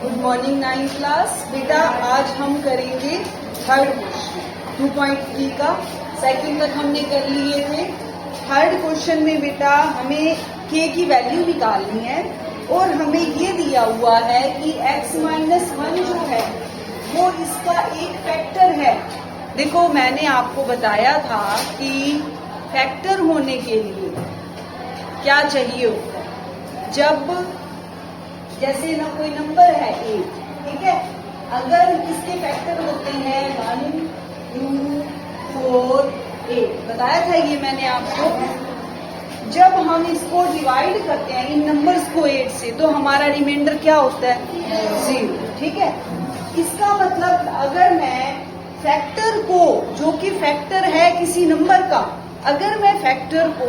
Good morning 9th class. बेटा आज हम करेंगे थर्ड क्वेश्चन 2.3 का। सेकंड तक हमने कर लिए थे। थर्ड क्वेश्चन में बेटा हमें k की वैल्यू निकालनी है और हमें ये दिया हुआ है कि x-1 जो है वो इसका एक फैक्टर है। देखो मैंने आपको बताया था कि फैक्टर होने के लिए क्या चाहिए होता है। जब जैसे ना कोई नंबर है a, ठीक है, अगर इसके फैक्टर होते हैं 1, 2, 4, 8, बताया था ये मैंने आपको। जब हम इसको डिवाइड करते हैं इन नंबर्स को 8 से तो हमारा रिमाइंडर क्या होता है 0, ठीक है। इसका मतलब अगर मैं फैक्टर को, जो कि फैक्टर है किसी नंबर का, अगर मैं फैक्टर को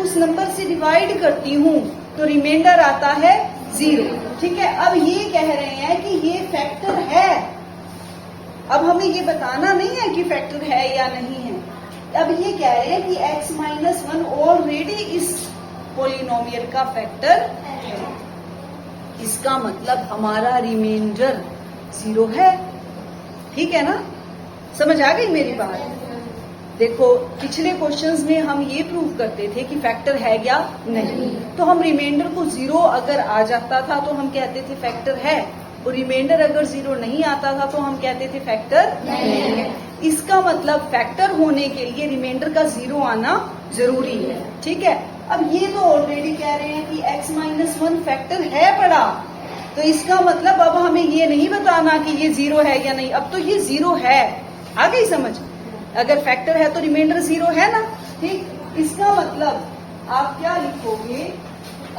उस नंबर से डिवाइड करती हूँ तो रिमाइंडर आता है 0, ठीक है। अब ये कह रहे हैं कि ये फैक्टर है। अब हमें ये बताना नहीं है कि फैक्टर है या नहीं है। अब ये कह रहे हैं कि x-1 ऑलरेडी इस पोलिनोमियल का फैक्टर है। इसका मतलब हमारा रिमाइंडर 0 है, ठीक है ना। समझ आ गई मेरी बात। देखो पिछले क्वेश्चंस में हम ये प्रूव करते थे कि फैक्टर है या नहीं, तो हम रिमाइंडर को 0 अगर आ जाता था तो हम कहते थे फैक्टर है, और रिमाइंडर अगर 0 नहीं आता था तो हम कहते थे फैक्टर नहीं है। इसका मतलब फैक्टर होने के लिए रिमाइंडर का 0 आना जरूरी है, ठीक है। अब ये तो ऑलरेडी कह रहे हैं कि x-1 फैक्टर है पड़ा, तो इसका मतलब अब हमें ये नहीं बताना कि ये 0 है या नहीं। अब तो ये 0 है, आ गई समझ। अगर फैक्टर है तो रिमाइंडर 0 है ना, ठीक। इसका मतलब आप क्या लिखोगे,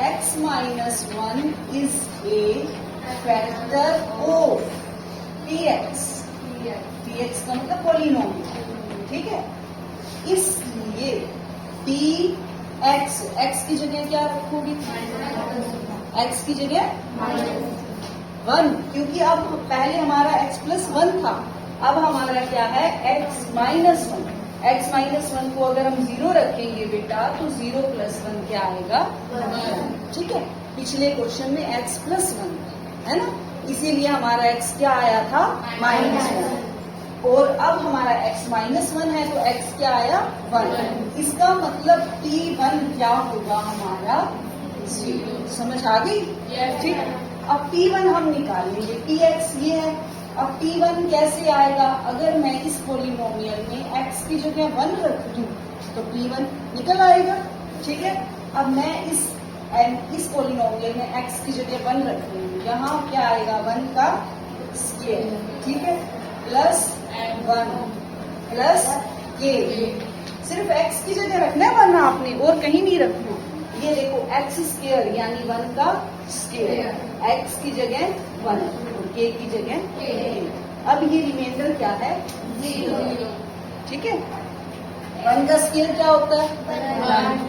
x-1 is a factor of px। px का मतलब पॉलिनोमियल, ठीक है। इसलिए px, x की जगह क्या रखोगी, x की जगह 1, क्योंकि अब पहले हमारा x+1 था, अब हमारा क्या है x-1। x-1 को अगर हम 0 रखेंगे बेटा तो 0 + 1 क्या आएगा 1, ठीक है। पिछले क्वेश्चन में x+1 है ना, इसीलिए हमारा x क्या आया था -1, और अब हमारा x-1 है तो x क्या आया 1। इसका मतलब p1 क्या होगा हमारा 0। समझ आ गई, ठीक। अब p1 हम निकालेंगे, px ये है। अब p1 कैसे आएगा, अगर मैं इस पोलिनोमियल में x की जगह 1 रख दूं तो p1 निकल आएगा, ठीक है। अब मैं इस पोलिनोमियल में x की जगह 1 रख दूंगी, यहाँ क्या आएगा 1 का स्क्वायर, ठीक है, +1 प्लस k। सिर्फ x की जगह रखना है वरना आपने और कहीं नहीं रखना। ये देखो x² यानी 1 का स्क्वायर, x की जगह 1 और k की जगह k। अब ये रिमाइंडर क्या है 0, ठीक है। 1 का स्क्वायर क्या होता है 1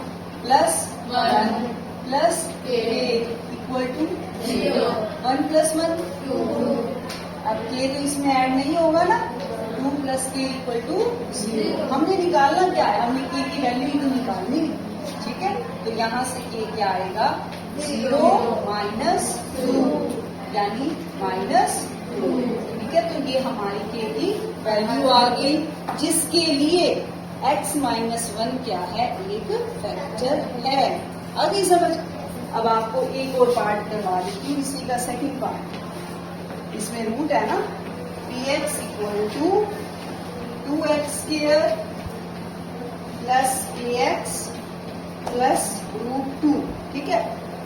+1 प्लस k इक्वल टू 0। 1 + 1 2। अब k तो इसमें ऐड नहीं होगा ना, 2 + k इक्वल टू 0। हमने निकालना क्या है, हमने k की वैल्यू ही तो निकालनी है, ठीक है। तो यहाँ से k क्या आएगा 0 - 2 यानी -2, ठीक है। तो ये हमारी k की वैल्यू आ गई, जिसके लिए x-1 क्या है, एक फैक्टर है। आगे समझ। अब आपको एक और पार्ट करवा देती हूँ, इसी का सेकंड पार्ट। इसमें रूट है ना, px = 2x² + kx + √2, ठीक है।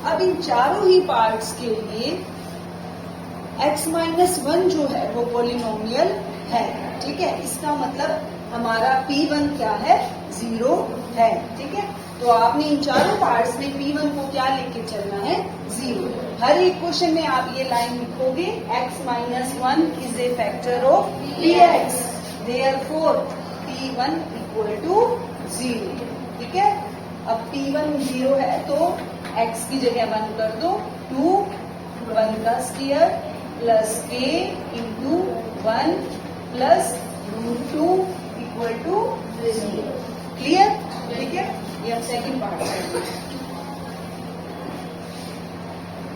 अब इन चारों ही पार्ट्स के लिए x-1 जो है वो पोलिनोमियल है, ठीक है। इसका मतलब हमारा p1 क्या है 0 है, ठीक है। तो आपने इन चारों पार्ट्स में p1 को क्या लेके चलना है 0। हर एक क्वेश्चन में आप ये लाइन लिखोगे, x-1 is a factor of px, therefore p1 = 0, ठीक है। अब p1 0 है तो x की जगह 1 कर दो, 2 1 का square plus k into 1 + √2 = 0। Clear, ठीक है। ये अब सेकंड पार्ट है।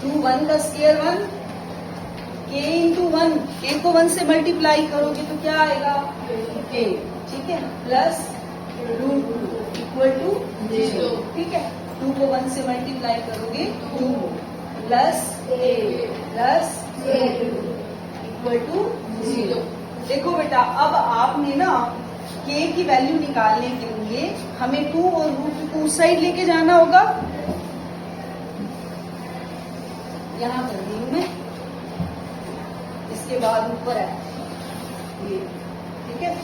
2 1 का स्क्वायर 1 k इंटू 1, k को 1 से मल्टीप्लाई करोगे तो क्या आएगा k, ठीक है, प्लस √2 इक्वल टू 0, ठीक है। 2 को 1 से मल्टीप्लाई करोगे 2 plus a plus equal to 0। देखो बेटा, अब आपने ना k की वैल्यू निकालने के लिए हमें 2 और √2 उस साइड लेके जाना होगा। यहाँ कर दी हूं मैं, इसके बाद ऊपर है ये, ठीक है।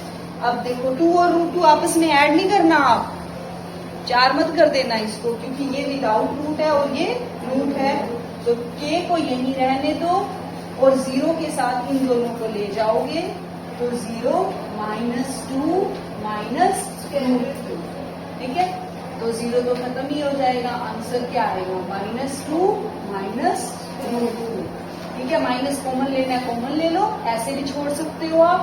अब देखो 2 और √2 आपस में ऐड नहीं करना, आप 4 मत कर देना इसको, क्योंकि ये विदाउट रूट है और ये रूट है। तो k को यहीं रहने दो और 0 के साथ इन दोनों को ले जाओगे तो 0 -2 माइनस √2, ठीक है। तो 0 तो खत्म ही हो जाएगा, आंसर क्या आएगा -2 माइनस √2, ठीक है। माइनस कॉमन लेना है, कॉमन ले लो, ऐसे भी छोड़ सकते हो आप।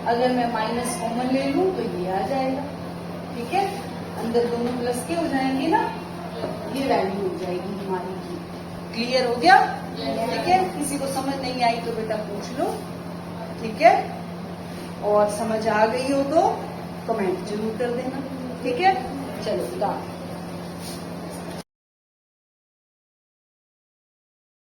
अगर मैं माइनस कॉमन ले लूं तो ये आ जाएगा, ठीक है। अंदर दोनों प्लस के हो जाएंगे ना, ये वैल्यू हो जाएगी हमारी की। क्लियर हो गया, ठीक है। किसी को समझ नहीं आई तो बेटा पूछ लो, ठीक है। और समझ आ गई हो तो कमेंट जरूर कर देना, ठीक है। चलो,